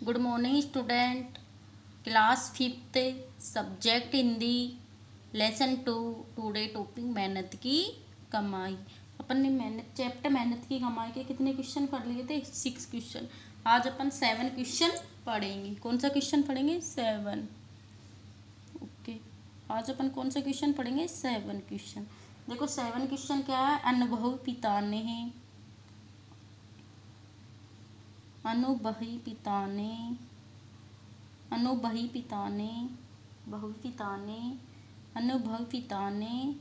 Good morning student. Class fifth, subject Hindi, lesson 2। Today topic मेहनत की कमाई। अपन ने मेहनत की कमाई के कितने क्वेश्चन पढ़ लिए थे? 6 क्वेश्चन। आज अपन 7 क्वेश्चन पढ़ेंगे। कौन सा क्वेश्चन पढ़ेंगे? 7। ओके, आज अपन कौन सा क्वेश्चन पढ़ेंगे? 7 क्वेश्चन। देखो 7 क्वेश्चन क्या है? अनुभवी पिता ने अनुभवी पिता ने अनुभवी पिता ने बहु पिता ने अनुभव पिता ने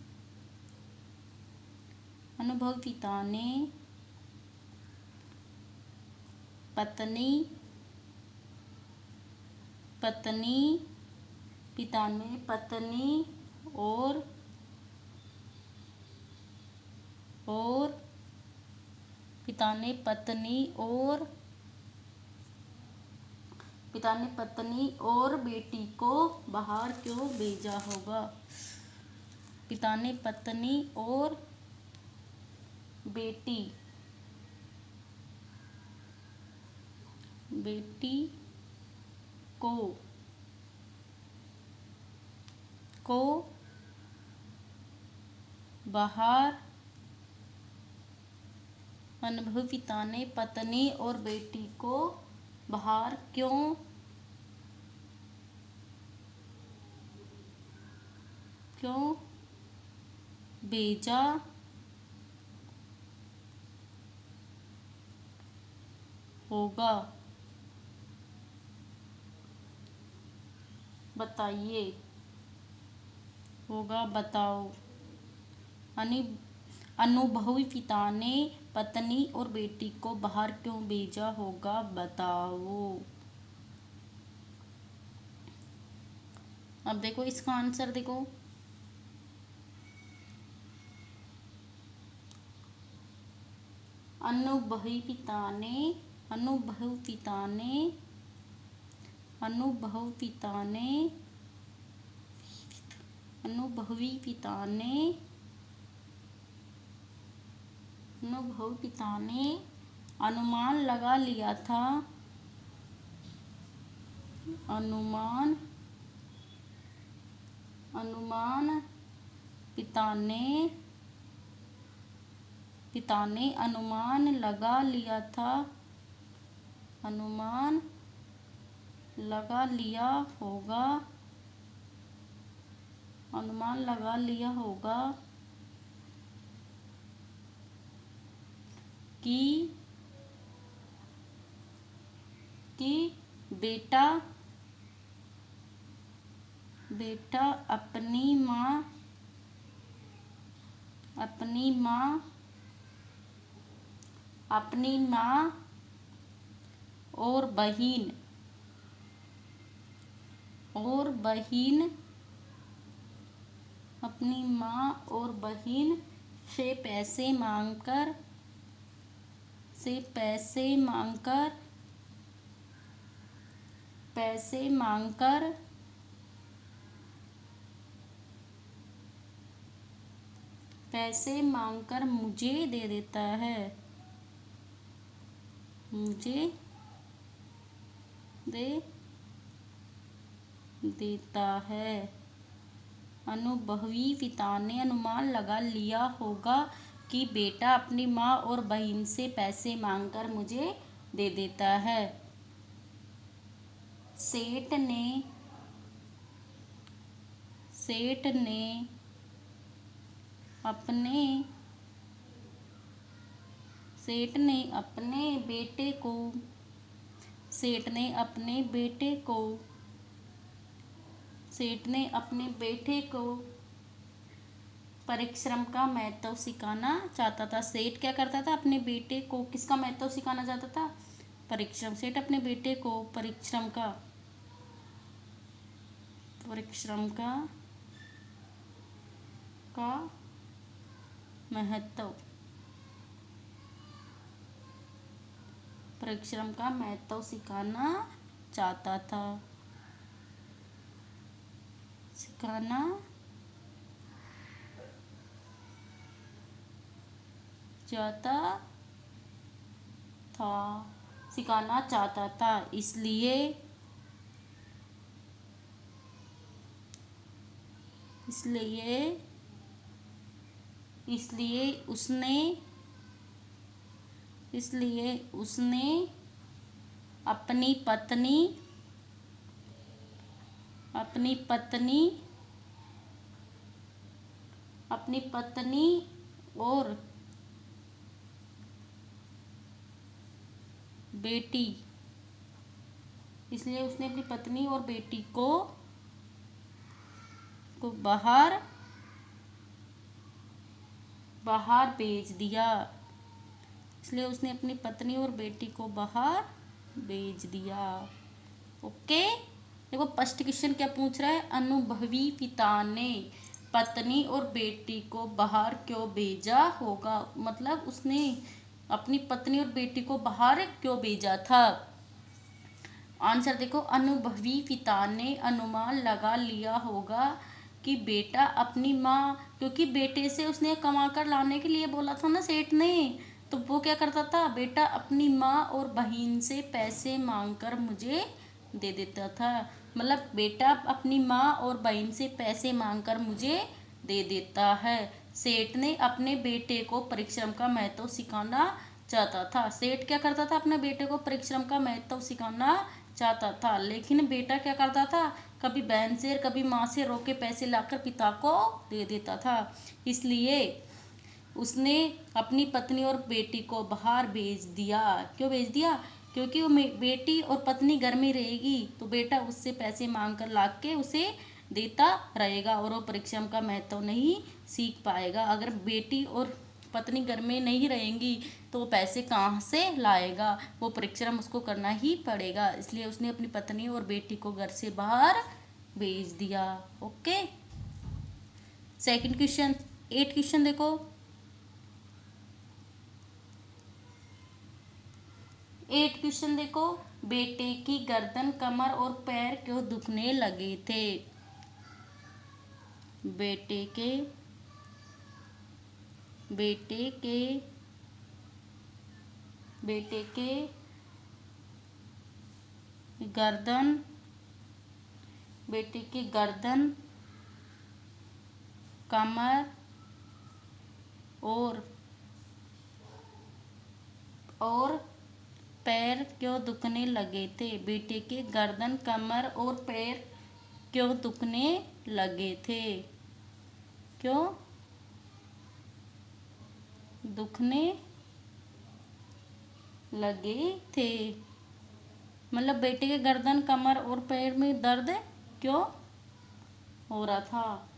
अनुभव पिता ने पत्नी पत्नी पिता ने पत्नी और पिता ने पत्नी और बेटी को बाहर क्यों भेजा होगा? पिता ने पत्नी और बेटी को बाहर अनुभवी पिता ने पत्नी और बेटी को बाहर क्यों भेजा होगा? बताइए। होगा, बताओ। अनुभवी पिता ने पत्नी और बेटी को बाहर क्यों भेजा होगा? बताओ। अब देखो इसका आंसर देखो। अनुभवी पिता ने अनुमान लगा लिया था पिता ने अनुमान लगा लिया होगा कि बेटा अपनी माँ और बहन से पैसे मांगकर मुझे दे देता है। अनुभवी पिता ने अनुमान लगा लिया होगा कि बेटा अपनी माँ और बहन से पैसे मांगकर मुझे दे देता है। सेठ ने अपने बेटे को परिश्रम का महत्व सिखाना चाहता था। सेठ क्या करता था? अपने बेटे को किसका महत्व सिखाना चाहता था? परिश्रम। सेठ अपने बेटे को परिश्रम का महत्व सिखाना चाहता था। सिखाना चाहता था, इसलिए इसलिए उसने अपनी पत्नी और बेटी इसलिए उसने अपनी पत्नी और बेटी को बाहर भेज दिया। इसलिए उसने अपनी पत्नी और बेटी को बाहर भेज दिया। ओके, देखो फर्स्ट क्वेश्चन क्या पूछ रहा है, अनुभवी पिता ने पत्नी और बेटी को बाहर क्यों भेजा होगा, मतलब उसने अपनी पत्नी और बेटी को बाहर क्यों भेजा था। आंसर देखो, अनुभवी पिता ने अनुमान लगा लिया होगा कि बेटा अपनी माँ, क्योंकि बेटे से उसने कमा कर लाने के लिए बोला था ना सेठ ने, तो वो क्या करता था, बेटा अपनी माँ और बहन से पैसे मांगकर मुझे दे देता था। मतलब बेटा अपनी माँ और बहन से पैसे मांगकर मुझे दे देता है। सेठ ने अपने बेटे को परिश्रम का महत्व सिखाना चाहता था। सेठ क्या करता था, अपने बेटे को परिश्रम का महत्व सिखाना चाहता था, लेकिन बेटा क्या करता था, कभी बहन से और कभी माँ से रोक के पैसे लाकर पिता को दे देता था। इसलिए उसने अपनी पत्नी और बेटी को बाहर भेज दिया। क्यों भेज दिया, क्योंकि वो बेटी और पत्नी घर में रहेगी तो बेटा उससे पैसे मांग कर ला के उसे देता रहेगा और वो परिश्रम का महत्व नहीं सीख पाएगा। अगर बेटी और पत्नी घर में नहीं रहेंगी तो वो पैसे कहाँ से लाएगा, वो परिश्रम उसको करना ही पड़ेगा। इसलिए उसने अपनी पत्नी और बेटी को घर से बाहर भेज दिया। ओके, सेकंड क्वेश्चन, 8 क्वेश्चन देखो। 8 क्वेश्चन देखो, बेटे की गर्दन, कमर और पैर क्यों दुखने लगे थे। बेटे के गर्दन, कमर और पैर क्यों दुखने लगे थे। बेटे के गर्दन, कमर और पैर क्यों दुखने लगे थे, क्यों दुखने लगे थे, मतलब बेटे के गर्दन, कमर और पैर में दर्द क्यों हो रहा था,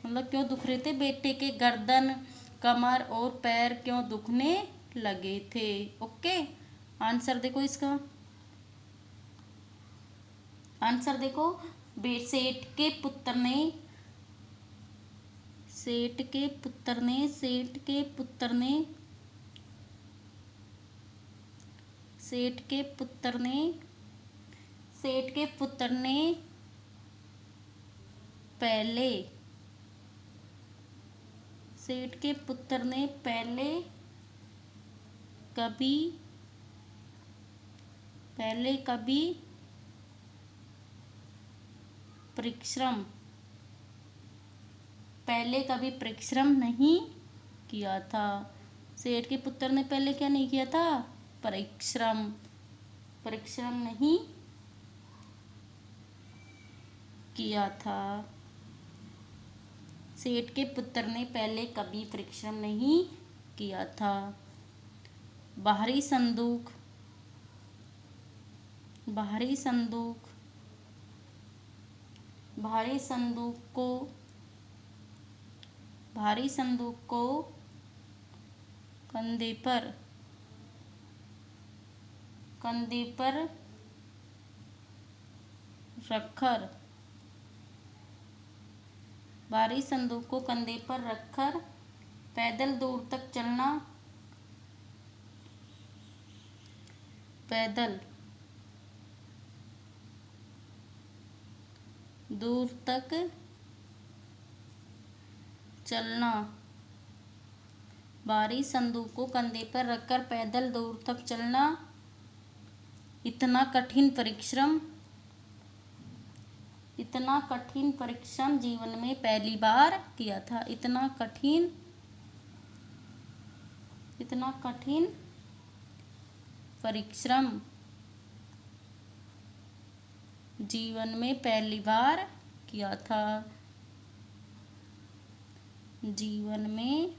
मतलब क्यों दुख रहे थे, बेटे के गर्दन, कमर और पैर क्यों दुखने लगे थे। ओके, आंसर देखो इसका। आंसर देखो, सेठ के पुत्र ने पहले कभी परिश्रम नहीं किया था। सेठ के पुत्र ने पहले क्या नहीं किया था, परिश्रम नहीं किया था। सेठ के पुत्र ने पहले कभी परिश्रम नहीं किया था। बाहरी संदूक को कंधे पर रखकर पैदल दूर तक चलना। भारी संदूक को कंधे पर रखकर पैदल दूर तक चलना इतना कठिन परिश्रम जीवन में पहली बार किया था। इतना कठिन परिश्रम जीवन में पहली बार किया था। जीवन में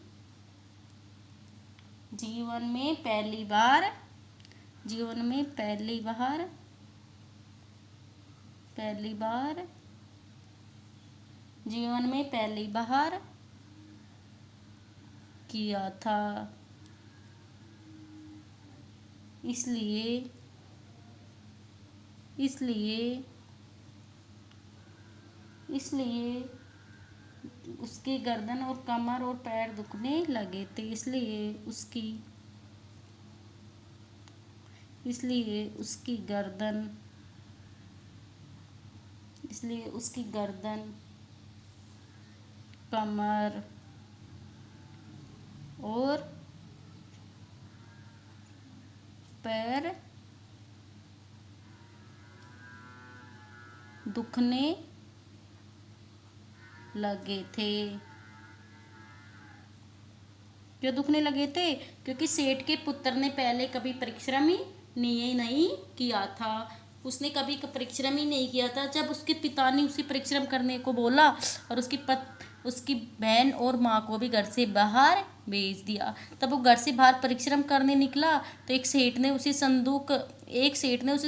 पहली बार किया था। इसलिए उसकी गर्दन और कमर और पैर दुखने लगे थे। इसलिए उसकी गर्दन, कमर और पैर दुखने लगे थे। क्यों दुखने लगे थे? क्योंकि सेठ के पुत्र ने पहले कभी परिश्रम ही नहीं किया था। उसने कभी परिश्रम ही नहीं किया था। जब उसके पिता ने उसे परिश्रम करने को बोला और उसकी बहन और माँ को भी घर से बाहर भेज दिया, तब वो घर से बाहर परिश्रम करने निकला तो एक सेठ ने उसे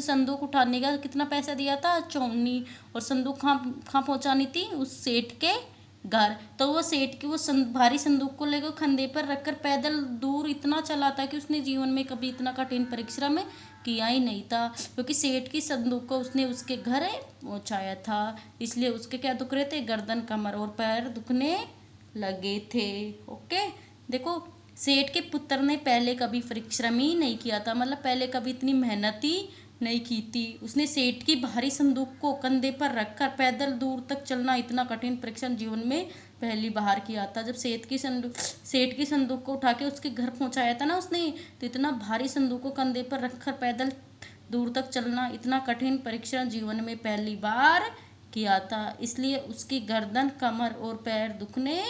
संदूक उठाने का कितना पैसा दिया था? 54। और संदूक कहाँ पहुँचानी थी? उस सेठ के घर। तो वो सेठ की भारी संदूक को लेकर कंधे पर रखकर पैदल दूर इतना चला था कि उसने जीवन में कभी इतना कठिन परिश्रम किया ही नहीं था, क्योंकि सेठ की संदूक को उसने उसके घर पहुंचाया था। इसलिए उसके क्या दुख रहे थे? गर्दन, कमर और पैर दुखने लगे थे। ओके, देखो, सेठ के पुत्र ने पहले कभी परिश्रम ही नहीं किया था, मतलब पहले कभी इतनी मेहनत ही नहीं की थी। उसने सेठ की भारी संदूक को कंधे पर रखकर पैदल दूर तक चलना इतना कठिन परिश्रम जीवन में पहली बार किया था। जब सेठ की संदूक को उठा के उसके घर पहुंचाया था ना उसने, तो इतना भारी संदूक को कंधे पर रखकर पैदल दूर तक चलना इतना कठिन परिश्रम जीवन में पहली बार किया था। इसलिए उसकी गर्दन, कमर और पैर दुखने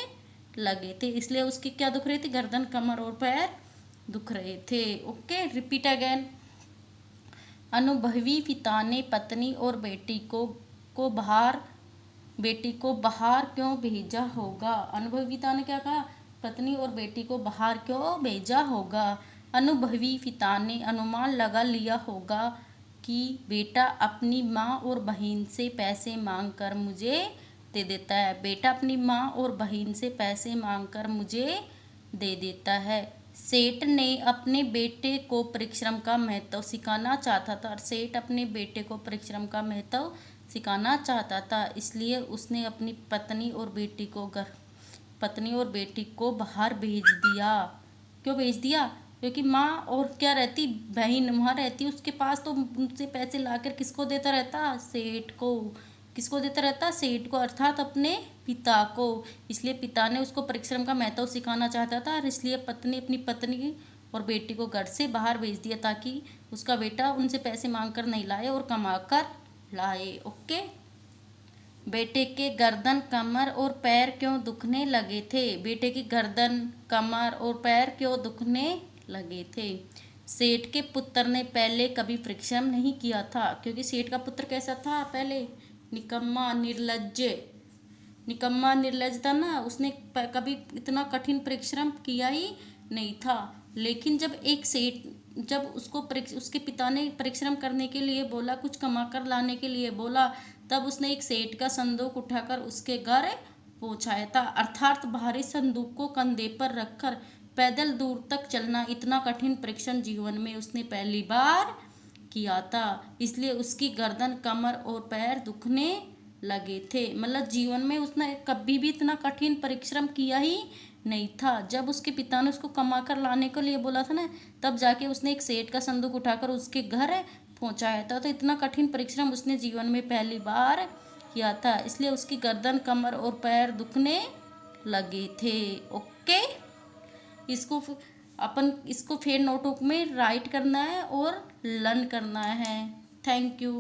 लगे थे। इसलिए उसकी क्या दुख रही थी? गर्दन, कमर और पैर दुख रहे थे। Okay, repeat again. अनुभवी पिता ने पत्नी और बेटी को बाहर क्यों भेजा होगा? अनुभवी पिता ने क्या कहा? पत्नी और बेटी को बाहर क्यों भेजा होगा? अनुभवी पिता ने अनुमान लगा लिया होगा कि बेटा अपनी माँ और बहन से पैसे मांगकर मुझे दे देता है। बेटा अपनी माँ और बहन से पैसे मांगकर मुझे दे देता है। सेठ ने अपने बेटे को परिश्रम का महत्व सिखाना चाहता था। सेठ अपने बेटे को परिश्रम का महत्व सिखाना चाहता था, इसलिए उसने अपनी पत्नी और बेटी को बाहर भेज दिया। क्यों भेज दिया? क्योंकि माँ और क्या रहती? बहन वहाँ रहती, उसके पास तो उनसे पैसे लाकर किसको देता रहता? सेठ को। किसको देता रहता? सेठ को, अर्थात अपने पिता को। इसलिए पिता ने उसको परिश्रम का महत्व सिखाना चाहता था और इसलिए अपनी पत्नी और बेटी को घर से बाहर भेज दिया ताकि उसका बेटा उनसे पैसे मांगकर नहीं लाए और कमा कर लाए। ओके, बेटे के गर्दन, कमर और पैर क्यों दुखने लगे थे? बेटे की गर्दन, कमर और पैर क्यों दुखने लगे थे? सेठ के पुत्र ने पहले कभी परिश्रम नहीं किया था, क्योंकि सेठ का पुत्र कैसा था? पहले निकम्मा, निर्लज्ज था ना। उसने कभी इतना कठिन परिश्रम किया ही नहीं था। लेकिन जब उसके पिता ने परिश्रम करने के लिए बोला, कुछ कमा कर लाने के लिए बोला, तब उसने एक सेठ का संदूक उठाकर उसके घर पहुंचाया था। अर्थात भारी संदूक को कंधे पर रखकर पैदल दूर तक चलना इतना कठिन परिश्रम जीवन में उसने पहली बार किया था। इसलिए उसकी गर्दन, कमर और पैर दुखने लगे थे। मतलब जीवन में उसने कभी भी इतना कठिन परिश्रम किया ही नहीं था। जब उसके पिता ने उसको कमा कर लाने के लिए बोला था ना, तब जाके उसने एक सेठ का संदूक उठाकर उसके घर पहुंचाया था। तो इतना कठिन परिश्रम उसने जीवन में पहली बार किया था, इसलिए उसकी गर्दन, कमर और पैर दुखने लगे थे। ओके, इसको अपन इसको फिर नोटबुक में राइट करना है और लर्न करना है। Thank you.